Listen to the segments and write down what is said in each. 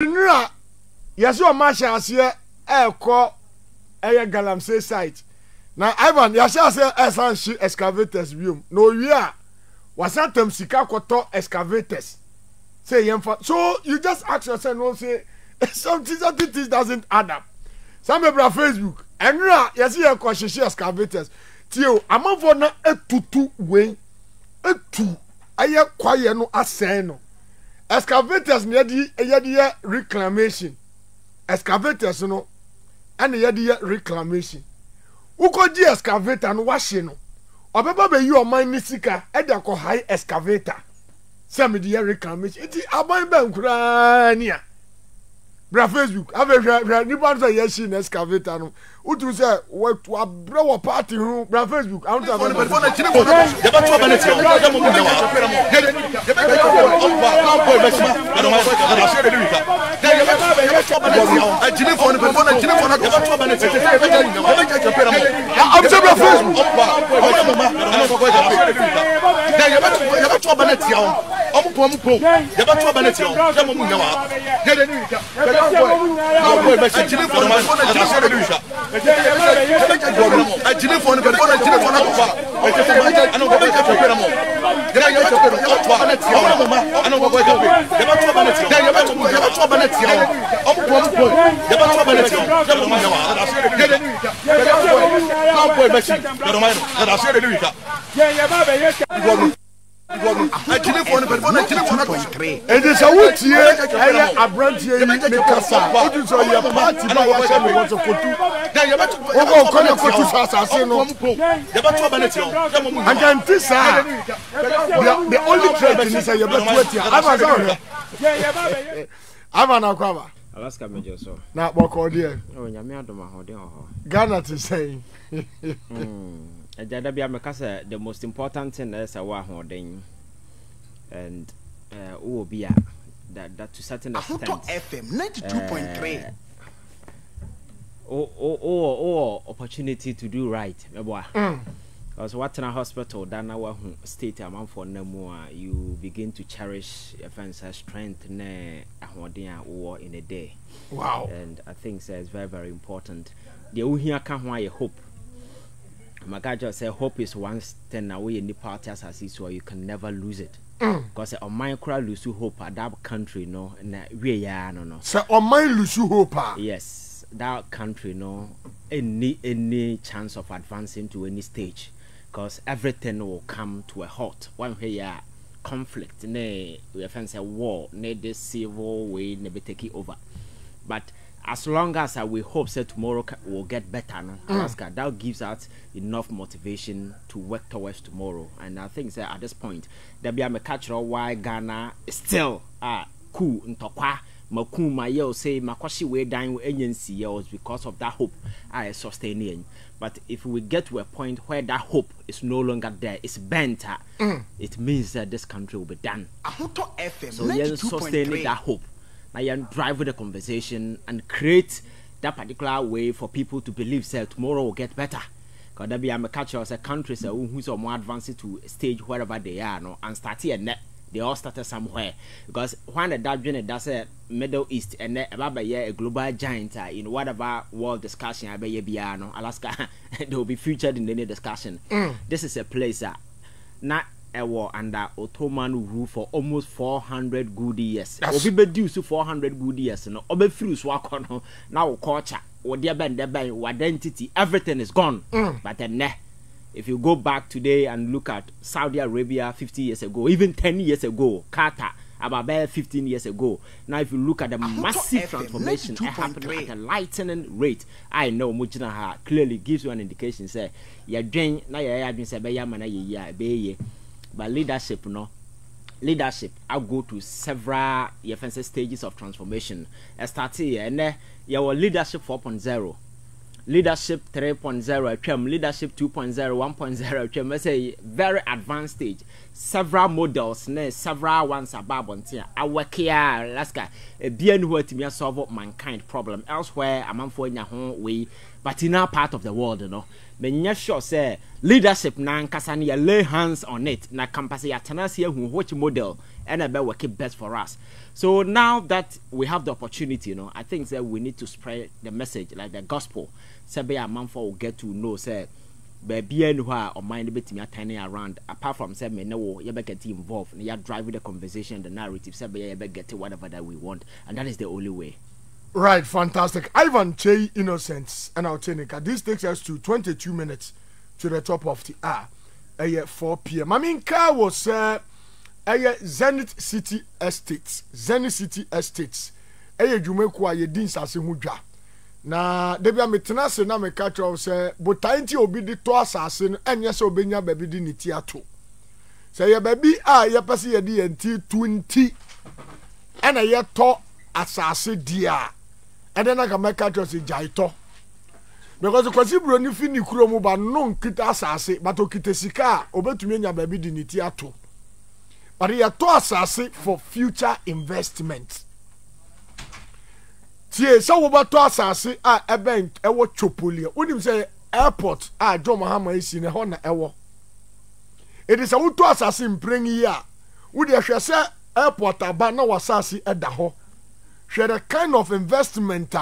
Nra yes o ma sha ase call galamsey site. Now Ivan ya sha ase esanshi excavators biom. No wi a wasantem sika koto excavators. Say yemfa. So you just ask yourself no say something doesn't add up. Some people on Facebook. Enra yes you call shishi excavators. Tio amanfo na etutu we etu aye kwaye no asen no. Excavators yedi reclamation. Excavators no and yedi reclamation. Uko di excavator no washe no. Obeba be you man ni sika e de ko high excavator. Say me di reclamation. Iti aban ba nkura nia. Bra Facebook ave ni ban say yes in excavator no. Utu say what abra wa party hu bra Facebook. I want to phone chini phone. Ya ba to baneti. Ya mo mu na wa. Ya ba to boy maxima. Ano ma na share de wika. Ya ba to baneti. A chini phone ya ba to baneti. Ya ba to pera mo. I'm say bra Facebook. Ano ma ana ko ya share de wika. Ya ba to baneti ya. Omo po. Ya ba to baneti. Ya mo mu na wa. Ya de wika. Now boy maxima. Chini phone ya share de wika. A chini phone be phone chini phone ko fa ano ko be ka pera mo gra ya to pera o to baneti ano ko ko ka be ya ba to baneti ya ba to baneti o po ya ba to baneti ya mo na wa now boy maxi do ma na share de wika ya ba be ya I chini phone be phone chini phone ko 3 and is a wutie aya abrantie ni kasa o du so ya party ba ya se me want to kotu o ko na kotu sasa no and then this the only threat is say you better Ava na kwaba Alaska major so na boko there o nyame adoma hode ho Ghana to say Ejada bia mekasa the most important thing is our holding and bia that to certain extent FM 92.3 opportunity to do right because what in a hospital that our state amount for more you begin to cherish offense strength in a day. Wow. And I think so it's very, very important. The here can why hope. Magaja say hope is one thing away in the party as so you can never lose it. Because on my crowd lose hope at that country no we no. So on my lose hope. Yes, that country no any chance of advancing to any stage. Because everything will come to a halt. One here conflict, we offense a war, this civil way never take it over. But as long as we hope that tomorrow will get better, no? Alaska, that gives us enough motivation to work towards tomorrow. And I think that at this point, there be a cultural why Ghana is still cool in Tokwa. Makuma yell say Makoshi way dying with agency yells because of that hope I sustaining. But if we get to a point where that hope is no longer there, it's bent, it means that this country will be done. So you're sustaining that hope. Now you drive with the conversation and create that particular way for people to believe that tomorrow will get better. Because there be a culture as a country who's more advanced to a stage wherever they are, no, and start here net. They all started somewhere because when the Darwin does a Middle East and a global giant in whatever world discussion Alaska they will be featured in any discussion. This is a place that not a war under Ottoman rule for almost 400 good years. Obi be due to 400 good years. No, obi free no now culture or their identity everything is gone. But then if you go back today and look at Saudi Arabia 50 years ago, even 10 years ago, Qatar, about 15 years ago. Now, if you look at the massive transformation happening at a lightning rate, I know Mujina clearly gives you an indication. Say, you're doing now, you're doing but leadership, no. Leadership, I'll go to several stages of transformation. I start here, and your leadership 4.0. Leadership 3.0, leadership 2.0, 1.0, let's say very advanced stage. Several models, several ones above on here. I work here, Alaska, a being who to solve mankind problem elsewhere, among for in your home way, but in our part of the world, you know. But sure say leadership nan kasani lay hands on it, na campus ya tanasia who watch model, and I bet work it best for us. So now that we have the opportunity, I think that we need to spread the message, like the gospel. Say be a man for get to know, say, baby anywhere or mind bit me turning around. Apart from say me no, you better get involved. You are driving the conversation, the narrative. Say be you better get whatever that we want, and that is the only way. Right, fantastic. Ivan Che Innocence and our technical. This takes us to 22 minutes to the top of the hour. 4 p.m. I mean, car was Zenith City Estates. Zenith City Estates. Jumekwa ye din sase hudwa. Na debia metena se na me catch of say botainti obi di to asase no enye se obenya baby di niti ato. Say ye baby ye pese ye di enti 20 ena ye to asase dia. And then I can make catch of say jaito. Because the kwasi bro ni fini kuro mu ba no nkita asase but okita sika obetumi enya baby di niti ato. But he to asase for future investment. Tie so wo ba to asase event ewo chopoli. Wonim say airport John Mahama isi ne ho na ewo. It is a wo to asase mprengi a wo de hwe say airport aba na wasase eda ho. Hwe the kind of investment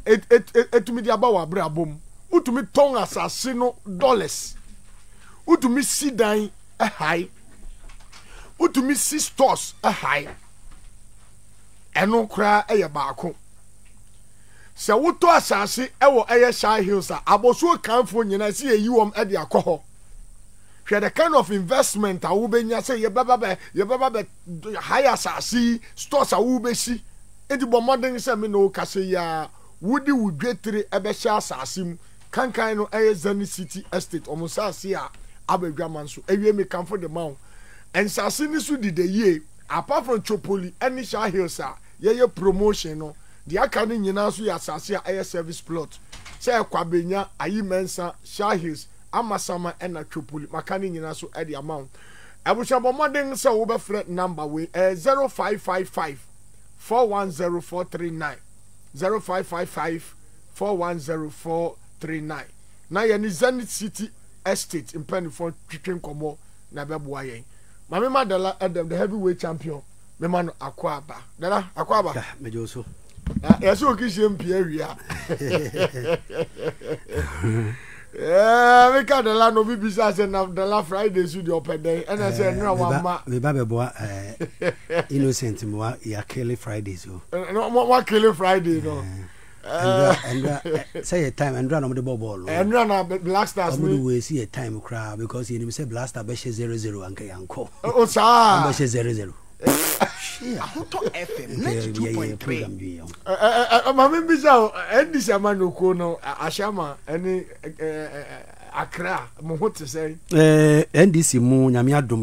etumi di aba wa bra bom. Utumi ton asase no dollars. Utumi si dan high. Utumi si stores high. Eno kra eye baako. Se woto asase ewo eye Shy Hills aboso kanfo nyina se yi wom e de akoho. Hwe the kind of investment a wo benya se ye baba be high asase stores a wo be si. Edi bo modern se me no kase ya wudi wudwetire ebe sha asase mu kankan no eye Zenith City Estate omosase a abadwaman so ewie me kanfo de mawo. And sasini su di the year apart from Chopoli any Shy Hills ye promotion no the akane nyina so ya sase a service plot say kwabenya ayi mensa Shy Hills amasama na Chopoli makane nyina so e the amount abusha modern say wo be fret number we 0555 410439 0555 410439 na ye ni Zenith City Estate in Penifort twetwen komo na beboa yen Mami Madala Adam, the heavyweight champion. Me man Akwaba. Dala Akwaba. Me joso. Yes, okay, champion. Me can the land no be business and the last Friday should open day. And I said, no, mama. Me babe boy, innocent mo ya kill Friday so. No, what kill Friday no. And say a time and run on the ball. And run Black Stars. We see a time crowd because you say Black Star Beshe 0-0 and Yanko. Oh, sir. Beshe 0-0. FM 92.3. Mami Bisa, Eddie Samano Kono, Ashama, any Accra, what to say? NDC Moon, Yamiadum,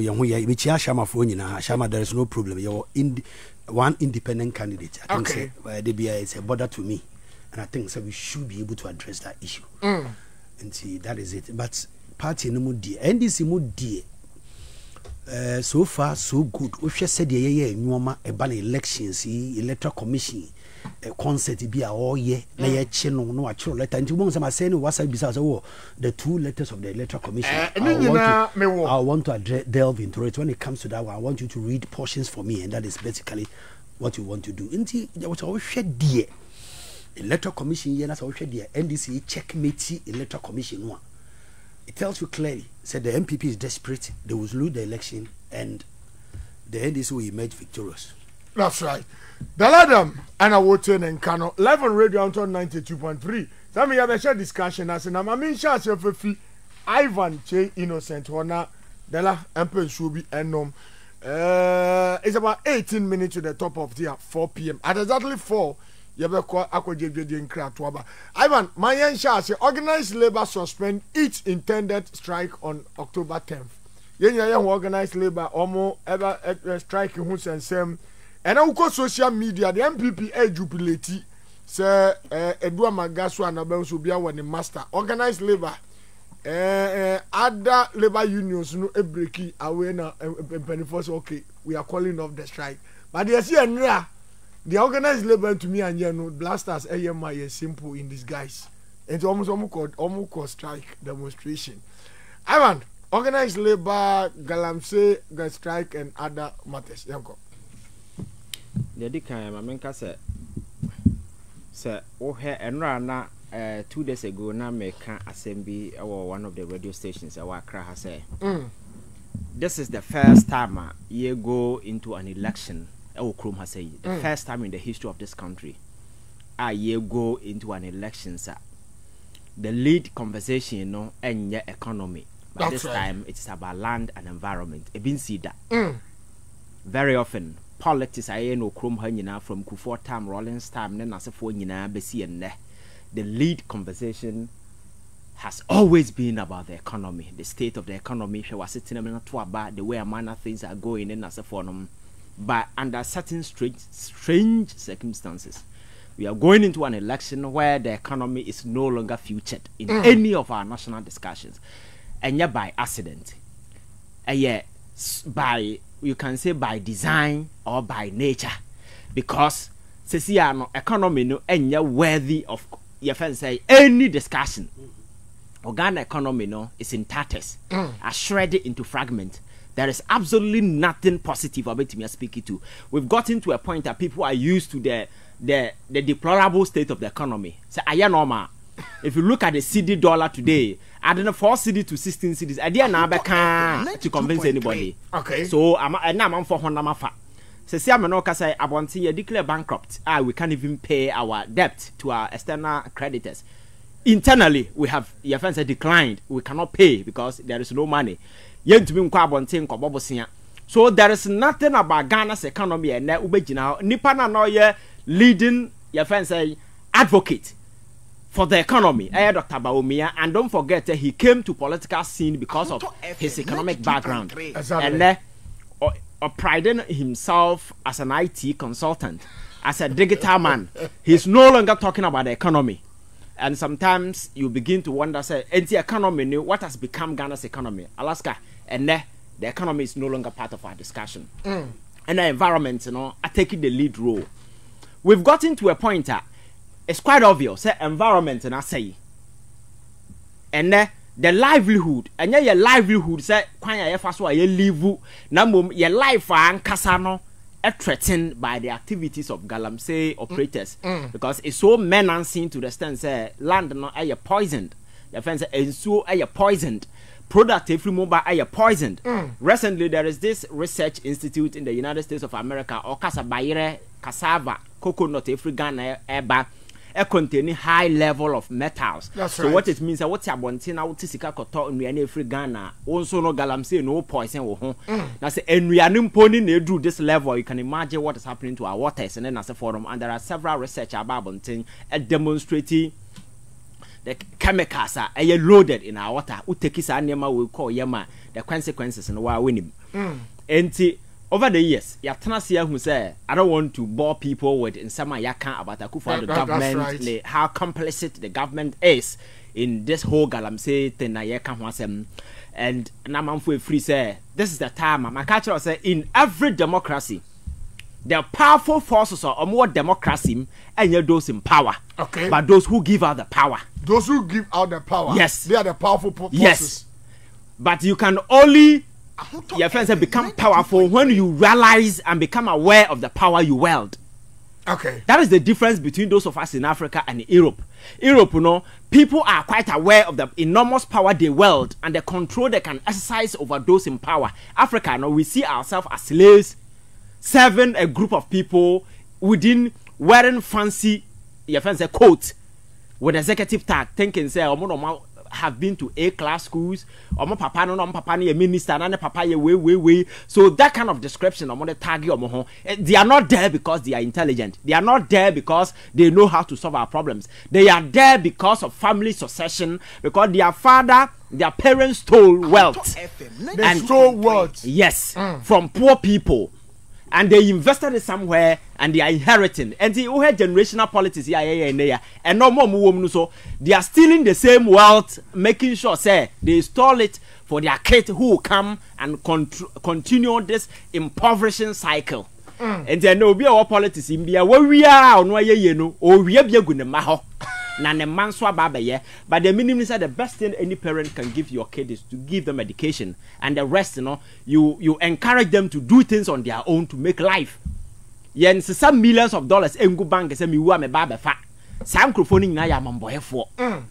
which Ashama for you now. Ashama, there is no problem. You're one independent candidate. I think okay. The BI is a bother to me. And I think so we should be able to address that issue. And see, that is it. But party no more dear. NDC more dear. So far, so good. We just said, yeah, Numa, a ban elections, electoral commission, a concert, be all year, lay channel, no actual letter. And you want some saying what's besides the 2 letters of the electoral commission. I want to delve into it. When it comes to that one, I want you to read portions for me, and that is basically what you want to do. Until there was always shed dear. Electoral commission, yeah, that's always shed dear. NDC checkmate electoral commission one. It tells you clearly, said the MPP is desperate, they will lose the election, and the NDC will emerge victorious. That's right. The Ladam, and I will turn and Kano, 11 radio on 92.3. Some have a share discussion as an Amamin Shas of fee. Ivan Che Innocent, Hona, Della, Emperor Shubi, and Nom. It's about 18 minutes to the top of the 4 p.m. At exactly 4. Ivan, my Shas, Organised Labour suspend its intended strike on October 10th. Young Organised Labour almost ever striking who's and same. And I go social media, the MPP jubilate, say Edward Magasu and Abel be our master. Organised Labour, other labor unions no breaky away now. Okay, we are calling off the strike. But they see the Organised Labour to me and you know blasters AMI is simple in disguise. It's almost called strike demonstration. Ivan, Organized Labour, galamsey, the strike, and other matters. Yanko. The Dika, my menka said, Sir, oh, here and rana 2 days ago, now make assembly or one of the radio stations. Our craha say, this is the first time you go into an election. Krum has said, the first time in the history of this country, you go into an election, sir. The lead conversation, you know, and your economy. But this time, it's about land and environment. I've been see that. Very often, politics, I know Krum Hanyina from Kufuor time, Rollins time, then as a 4 year, the lead conversation has always been about the economy, the state of the economy. She was sitting about the way a manner things are going in as a forum. But under certain strange circumstances, we are going into an election where the economy is no longer featured in any of our national discussions. And yet by accident. And yet by, you can say by design or by nature. Because economy no enya worthy of your friend say any discussion. Ghana economy no is in tatters, are shredded into fragments. There is absolutely nothing positive about me speaking to. We've gotten to a point that people are used to the deplorable state of the economy. So I normal. If you look at the CD dollar today, I don't know 4 CD to 16 CDs. I didn't know to convince anybody. Okay. So I'm for Honda fa. So I'm not say I want to declare bankrupt. We can't even pay our debt to our external creditors. Internally, we have your friends declined. We cannot pay because there is no money. So there is nothing about Ghana's economy and Nipa na leading your friends say advocate for the economy. Dr. Baumia, and don't forget that he came to political scene because of his economic background. And priding himself as an IT consultant, as a digital man. He's no longer talking about the economy. And sometimes you begin to wonder, say, anti-economy, what has become Ghana's economy? Alaska, and the economy is no longer part of our discussion. And the environment, are taking the lead role. We've gotten to a point that it's quite obvious, say, environment, and I say, and the livelihood, and your livelihood, say, quite a fast way, you live, number your life, and Casano. Threatened by the activities of galamsey operators because it's so menacing to the extent say land no are poisoned. Your friends say so are poisoned. Product every mobile are poisoned. Recently there is this research institute in the United States of America or cassava, coconut every Ghana eba containing high level of metals. That's so right. what it means that what you now tisika koto in every Ghana also no galamsey no poison wo ho. Now say enrianim poni na do this level, you can imagine what is happening to our waters and then as a forum, and there are several research about bonting demonstrating the chemicals are loaded in our water. Utekisa anema we call yama the consequences and why winning. Over the years, Yatanasiya who say, I don't want to bore people with in some yaka about Akufo-Addo government, right. How complicit the government is in this whole galamsey thing. And Namanfu free say, this is the time. My culture say, in every democracy, there are powerful forces or more democracy and you're those in power. Okay. But those who give out the power. Those who give out the power. Yes. They are the powerful forces. Yes. But you can only your friends have become powerful when you realize and become aware of the power you wield. Okay. That is the difference between those of us in Africa and Europe. Europe, people are quite aware of the enormous power they wield and the control they can exercise over those in power. Africa, we see ourselves as slaves, serving a group of people within wearing fancy, your friends say, coat with executive tag, thinking, say, have been to A-class schools, or my papa no papa ni a minister, and papa ye way. So that kind of description, the tag they are not there because they are intelligent. They are not there because they know how to solve our problems. They are there because of family succession, because their parents stole wealth. They stole wealth. Yes, from poor people. And they invested it somewhere and they are inheriting. And the generational politics and no more so they are stealing the same wealth, making sure say they stole it for their kids who will come and continue this impoverishing cycle. And then there will be our politics in Bia where we are on why or we are good. na ne man so aba ye. But the minimum is that the best thing any parent can give your kid is to give them education, and the rest, you encourage them to do things on their own to make life. Yen some millions of dollars engu bank say me wu me ba be fa. Sam microphone na ya mamboyefo.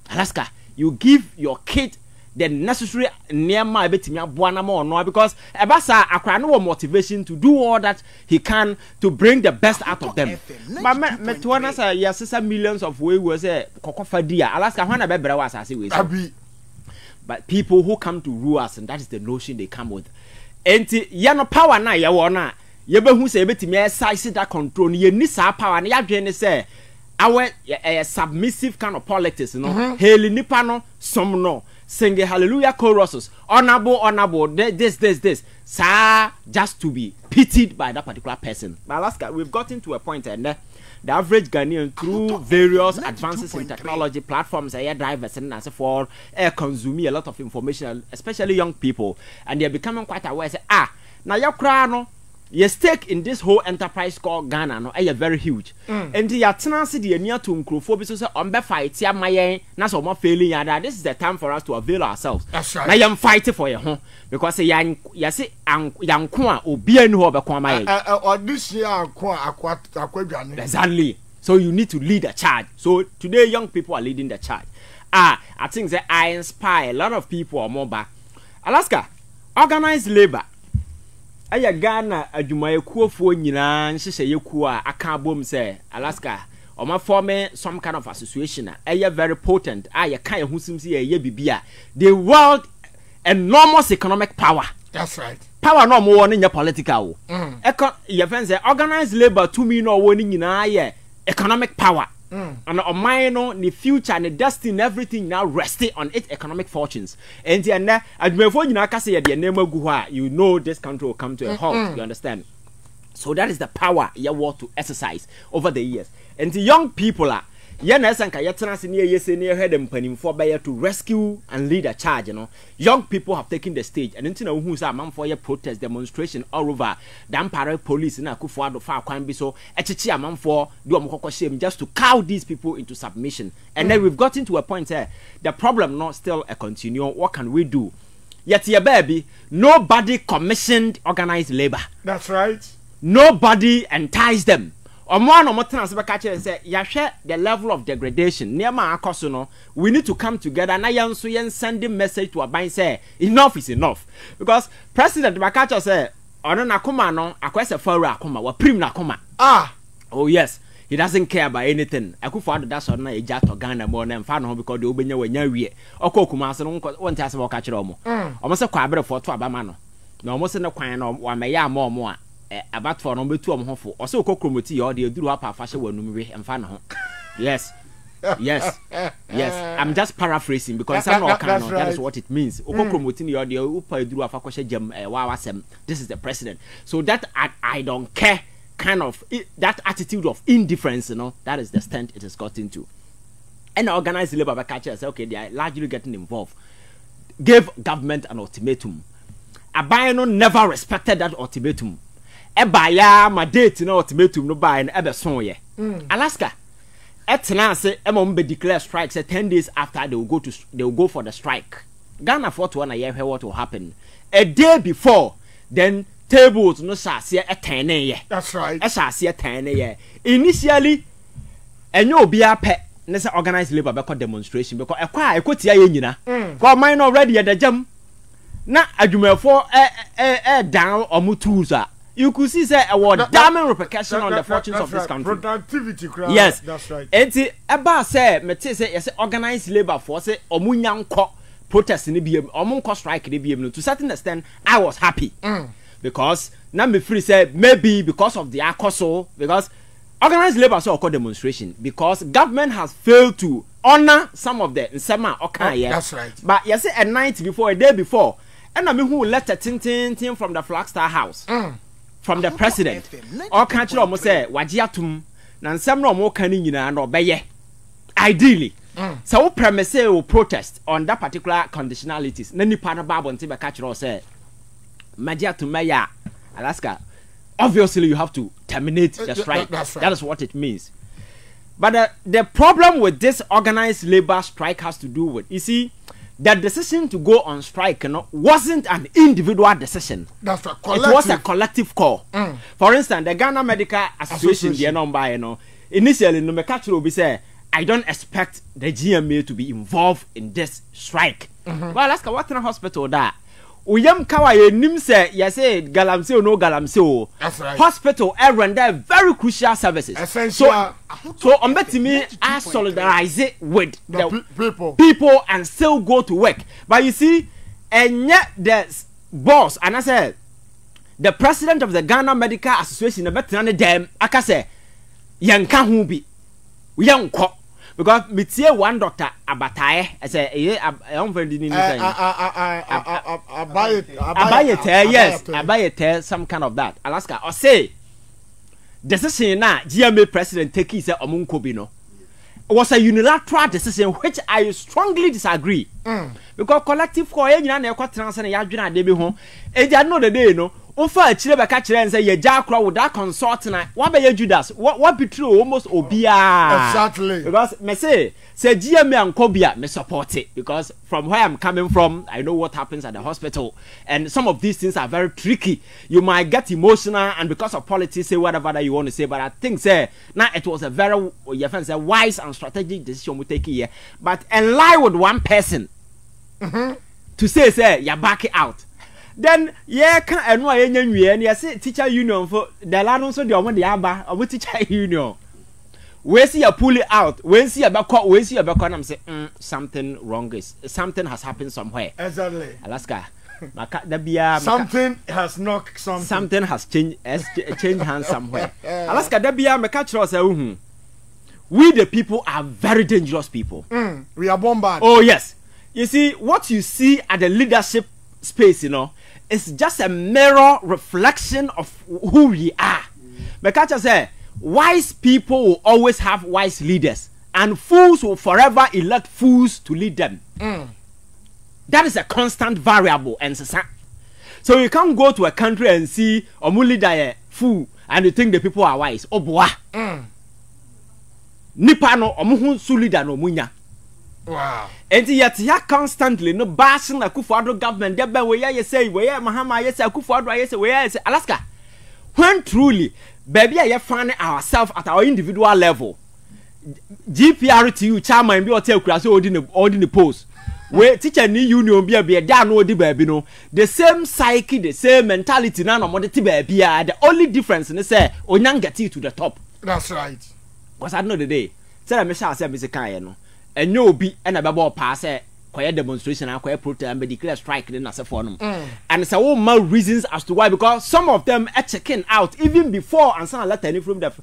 Alaska, you give your kid the necessary nearby betimi aboa na mo no, because ebasa akra no motivation to do all that he can to bring the best out of them. But me to na say yes millions of we say kokofa dia Alaska hwana be bere wa asase we. But people who come to rule us, and that is the notion they come with. Enti ye no power na ye wo na ye be hu say betimi exercise that control ye ni sa power na ya dwen say our submissive kind of politics, hail nipa no some no sing hallelujah choruses, honorable, this, sir, just to be pitied by that particular person. But Alaska, we've gotten to a point, and the average Ghanaian, through various advances in technology platforms, air drivers and so forth, consuming a lot of information, especially young people, and they're becoming quite aware. Say, now your crown. Your stake in this whole enterprise called Ghana no very huge. And the tenancy the near to Nkrofo so on be fight ya my na so mo failing ya. This is the time for us to avail ourselves. That's right. Na yam fighting for your because ya say yanko a obi anu ho be kwa my or this year akwa exactly. So you need to lead a charge. So today young people are leading the charge. I think that I inspire a lot of people or more back. Alaska, organized labor. Aya Ghana adwumayekuofo nyina nhyehyɛ yeku a aka bom say Alaska oma form some kind of association aya very potent aya kan ehusim si ye bibia the world enormous economic power. That's right. Power no mo won nya political ye fen say organized labor to me no won nyina ye economic power. And on my the future and the destiny, everything now resting on its economic fortunes. And then, before you you know this country will come to a halt. You understand? So that is the power you want to exercise over the years. And the young people are to rescue and lead a charge, Young people have taken the stage, and until who's a man for your protest demonstration all over the Empire police and Akufo-Addo far can be so a man for do shame just to cow these people into submission. And then we've gotten to a point here. The problem not still a continuum. What can we do? Yet your baby, nobody commissioned organized labor. That's right. Nobody enticed them. Say, the level of degradation near my no, we need to come together and send a message to our say enough is enough. Because President Bakacha said, Nakuma no, akwese for akuma, wa prim nakuma. Oh yes, he doesn't care about anything. Akufo-Addo that's on a jet or Ghana more than fan because the Obenya when you Oko Kumasa won't tell us about catch romo. Almost a quabre for two abamano. No, almost in a quine or one may more. About for number 2 hopeful also cocromoti or the do up a fashion and fan. Yes. I'm just paraphrasing because I'm not kind of that is what it means. Cocromoti or the upa do a fashion jam wawasem. This is the president. So that I don't care kind of that attitude of indifference, that is the extent it has got into. And the organized labor catchers, okay, they are largely getting involved. Gave government an ultimatum. Abayano never respected that ultimatum. Ebaya my date no ultimatum no buy and ebe son ye. Alaska. Etna say be declare strike say 10 days after they will go for the strike. Ghana fought one year what will happen. A day before, then tables no shall see a 10 ye. That's right. I shall see a 10 ye. Initially, and no be a pet. Let's organize labor back demonstration because I could see a got mine already at the jump. Na adwuma for down or mutuza. You could see say a damning repercussion on the fortunes of this country. Productivity crowd. Yes, that's right. And eba say me say yes organized labor force omunyanko protest ni biem omunko strike ni biem to certain extent I was happy. Because na me free say maybe because of the akoso because organized labor so called demonstration because government has failed to honor some of the nsema okay. That's right. But you say a night before, a day before, and I mean who letter tin from the Flagstar House, from the president. Or can't you almost say wajiatum na nsem no mo kan nyina na obeye. Ideally, so premise will protest on that particular conditionalities. Na nipa na babo nti be catch you say majiatum meya Alaska. Obviously, you have to terminate the strike. That's right. That is what it means. But the problem with this organized labor strike has to do with, you see, the decision to go on strike, wasn't an individual decision. That's a collective. It was a collective call. For instance, the Ghana Medical Association, initially, no will be say, I don't expect the GMA to be involved in this strike. Well, ask what in a hospital that. Uyam kawaye nimse yase galamsey or no galamsey. That's right. Hospital render very crucial services. Essential. So on me I solidarize it with the people and still go to work. But you see, and yet the boss, and I said the president of the Ghana Medical Association, the veteran them, I say, yanka hubi, yanko. Because me one doctor abataye, I say, I don't find it. I buy it, some kind of that. Alaska, or say, decision na GMA president take is among Kobino. It was a unilateral decision which I strongly disagree. Because collective call, you know, transfer yajuna debi home. And you know the day, no. Ofa achire be ka kire nse ye jakra with that consultant what be Judas what be true almost obia exactly because me say GMA and Kobia me support it because from where I'm coming from I know what happens at the hospital and some of these things are very tricky. You might get emotional and because of politics say whatever that you want to say, but I think say now it was a very wise and strategic decision we take here, but and lie with one person to say you back it out. Then yeah can and why and yes teacher union for the land so the omo the aba or teacher union we see you pull it out when see about we see about I'm say something wrong is something has happened somewhere. Exactly. Alaska something has knocked something has changed hands somewhere. Alaska dabia me catch us we the people are very dangerous people. We are bombarded. Oh yes, you see what you see at the leadership space, you know, it's just a mirror reflection of who we are. Because say wise people will always have wise leaders, and fools will forever elect fools to lead them. That is a constant variable, and so you can't go to a country and see a leader a fool and you think the people are wise. Oh boy, nipa no omuhu su leader no munya. Wow. And yet here constantly no bashing Akufo-Addo government there be where you say where Mahama you say Akufo-Addo you say where you say Alaska. When truly baby I find ourselves at our individual level. GPRTU chairman be hotel kura so holding the post. Where teacher ni union be da no di baby no. The same psyche, the same mentality na no modeti baby. The only difference is say onyan get you to the top. That's right. Because I know the day. Say me sha say me say kan no. And no be and a babo pass quiet demonstration and quiet protest and declare strike in as a forum. And it's all more reasons as to why, because some of them are checking out even before and some letter from the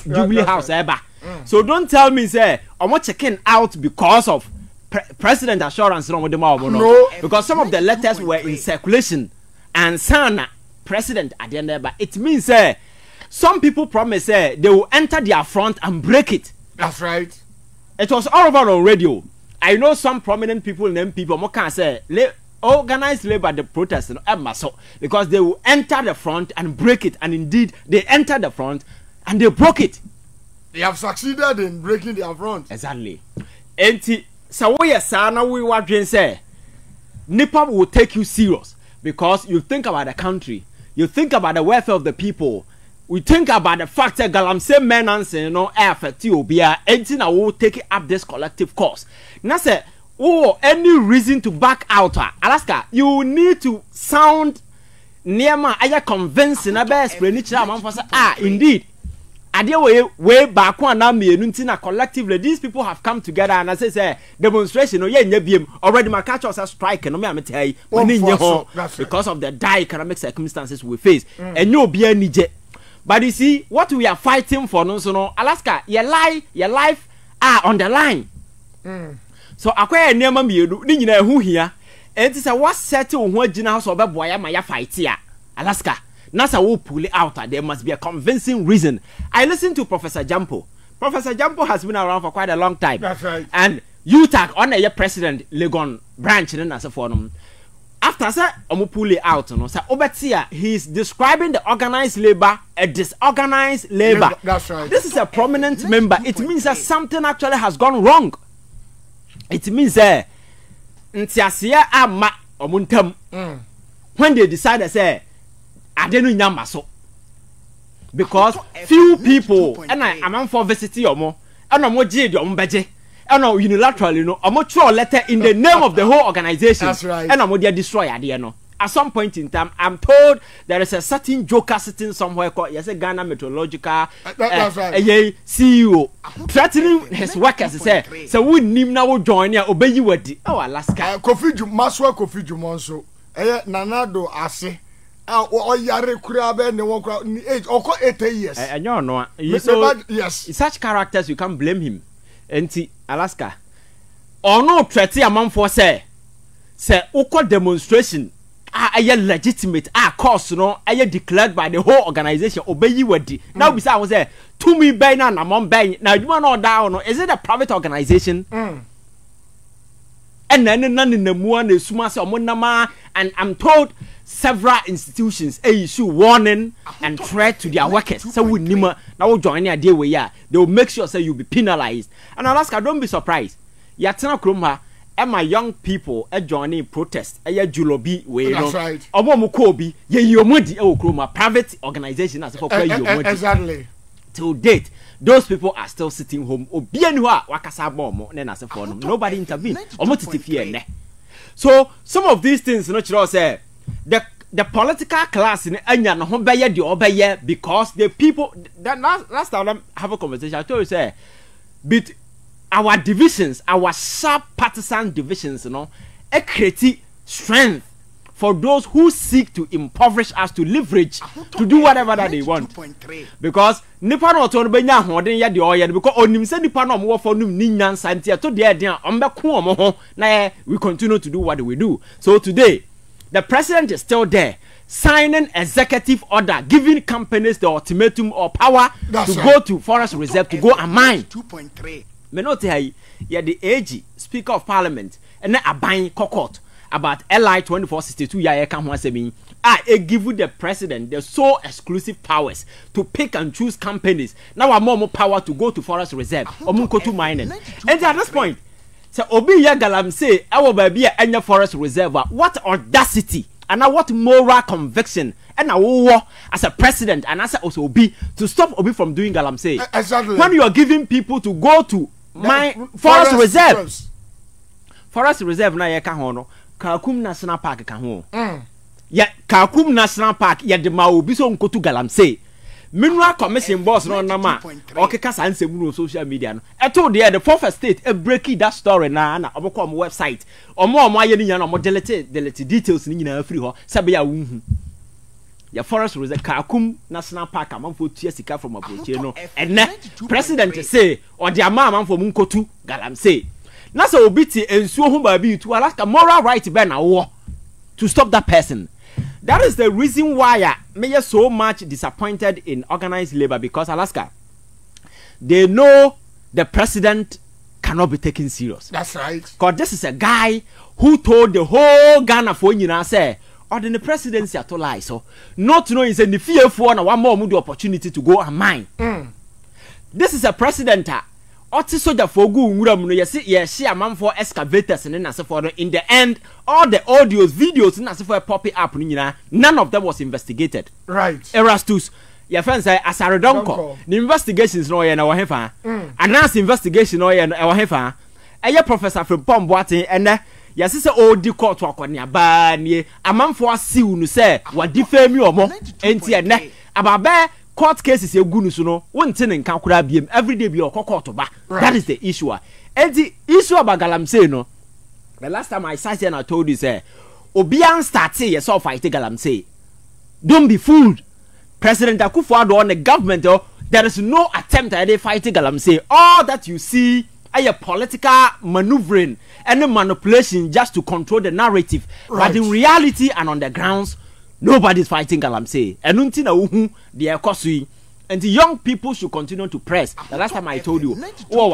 Jubilee House ever. So don't tell me say I'm not checking out because of president assurance no, because some of the letters were in circulation and some president at the end there, but it means some people promise they will enter their front and break it. That's right. It was all over on radio. I know some prominent people named people more can say organized labor the protest because they will enter the front and break it, and indeed they entered the front and they broke it. They have succeeded in breaking their front. Exactly. And so we were doing say Nipa will take you serious because you think about the country, you think about the welfare of the people. We think about the fact that galamsey men and say no affect you be anything I will take up this collective cause. Now say any reason to back out Alaska, you need to sound near my convincing about explaining indeed. Idea way back one now me collectively these people have come together and I say demonstration already my catch us a strike and me tell you because of the dire economic circumstances we face and no be any. But you see, what we are fighting for, no, Alaska, your life are on the line. So, acquire near me, you know who here, and it's a what settle what Gina or boy, my fight here, Alaska. NASA will pull it out. There must be a convincing reason. I listened to Professor Gyampo. Professor Gyampo has been around for quite a long time. That's right. And UTAC on your president, Legon branch, and as a forum. after say omo pull it out no say obetia he is describing the organized labor a disorganized labor. That's right. This is a prominent member. It means that something actually has gone wrong. It means that ntiasia ama omuntam when they decided say adenu nyamba so because few people and I'm for visiting omo and omo je de omo beje and unilaterally no omo throw letter in the name of the whole organization. That's right. And omo they destroy ade no. At some point in time, I'm told there is a certain joker sitting somewhere called Ghana Meteorological that's right. CEO threatening his workers. So we need now join here. Obey you with Alaska. Kofi Gyima Nanado Ase. Yare Kurabe, no one age or 80 years. And you know, yes, such characters you can't blame him. Anti Alaska. Or no threat a man for say Uko demonstration. Legitimate course no declared by the whole organization obey you wedi now be say I was say to me bay na mom bay now you want down no is it a private organization and then none in the mu na suma say omonama and I'm told several institutions issue warning and threat to their workers so we nima now we join here we ya they will make sure say you be penalized and Alaska don't be surprised yatena kroma and my young people joining protest julobi we no omo kobi ye yomodi okroma private organization as for yomodi exactly till date those people are still sitting home obi anu a wakasa bomo na na se for no nobody intervene omo titifie ne so some of these things no chiro say the political class in anya no ho beye de obeye because the people that last time I have a conversation I told you say but our divisions, our sharp partisan divisions, create strength for those who seek to impoverish us to leverage to do whatever that they want. Because nipa no to benya hoden ya de oye because onim se nipa no mo for num ni nyansa ntia to de ade ombeko omo ho na we continue to do what we do. So today the president is still there signing executive order giving companies the ultimatum or power to go to forest reserve to go and mine 2.3. Me not here the AG Speaker of Parliament and then a buying court about LI 2462 ya can one say give the president the sole exclusive powers to pick and choose companies. Now I'm more power to go to forest reserve or go to mining. And at this point, so Obi ya galamsey our baby any forest reserve. What audacity and now what moral conviction and now as a president and as a also Obi to stop Obi from doing galamsey. Exactly. When you are giving people to go to my forest reserve. Forest reserve na ye ka ho no Kakum National Park ka ho. Ya Kakum National Park ya de ma obi so nkotu galamsey. Mineral Commission boss no na ma okeka sansem no social media no. Eto the fourth estate e break that story na obekọ on website. Omo aye ni nya na omo delete details ni nyina free ho sabe ya wunhu. Ya forest reserve Kakum National Park amanfo tua sika from approach no. Ene president say or the amanfo mu nkotu galamsey. Na so obiti ensuo ho ba bi to Alaska moral right be na wo to stop that person. That is the reason why I am so much disappointed in organized labor because Alaska they know the president cannot be taken serious. That's right. Because this is a guy who told the whole Ghana for you say or the presidency at all so not to know is the fear for one more the opportunity to go and mine. This is a president Oti soldier for go nwura mu no ye man for excavators in the end all the audios videos na for pop up none of them was investigated. Right. Erastus your friends say asaredonko the investigations no ye na wo hefa announce investigation no ye na wo hefa eye professor from Pomboate and yesi say odi court akoni aba nie amanfo asiu nu say wa defame omo enti ene ababe court cases egunu so no wonte ne nka kura biem every day be court ba. That is the issue. And the issue about galamsey no the last time I sat here and I told you say obian start say yes fight galamsey. Don't be fooled. President Akufo-Addo on the government there is no attempt at fight galamsey. All that you see are political maneuvering and manipulation just to control the narrative. Right. But in reality and on the grounds nobody's fighting galamsey. And until uhu the ekosui. And the young people should continue to press. The last time I told you,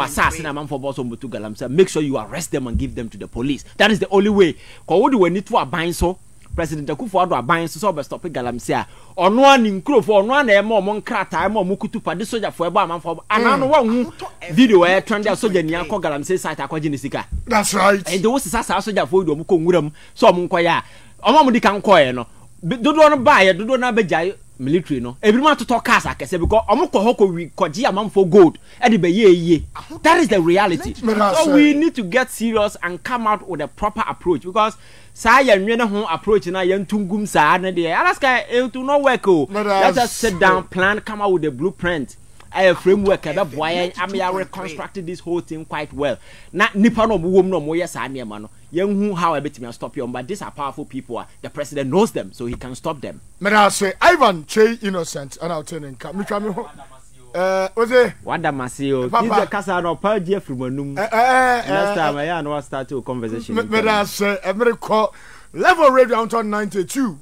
assassin a man for boss on galamsey, make sure you arrest them and give them to the police. That is the only way. Because what do we need to bind so President Akufo-Addo aban so be stop galamsey a ono ani nkrofo ono na e ma omo nkrata e ma omo kutupa de soja fo e ba amanfo anano wa hu video e trend a soja ni akọ galamsey site akọje ni sika. That's right. And the was sasa soja fo do omo ko nwuram so omo nkoya omo mo di kan koye no dodo no ba ye dodo na beja military no everyone to talk cars akese because omo ko hoko we koji amanfo gold e de be ye. That is the reality. So we need to get serious and come out with a proper approach because say yenwe ho approach na yentungum sa na de alaska it will not work. Let us sit down, plan, come out with a blueprint, a framework that boy am reconstructed this whole thing quite well. Na nipa no mo no mo yes ane ma no yenhu how I betimi stop you, but these are powerful people. The president knows them, so he can stop them. But I say Ivan Che innocent and I'll turn in cap. Me try me what's it? Wanda Masio. This is Casa no Pagia from Manum. Last time I know I started a conversation. But I say America level radio on 92.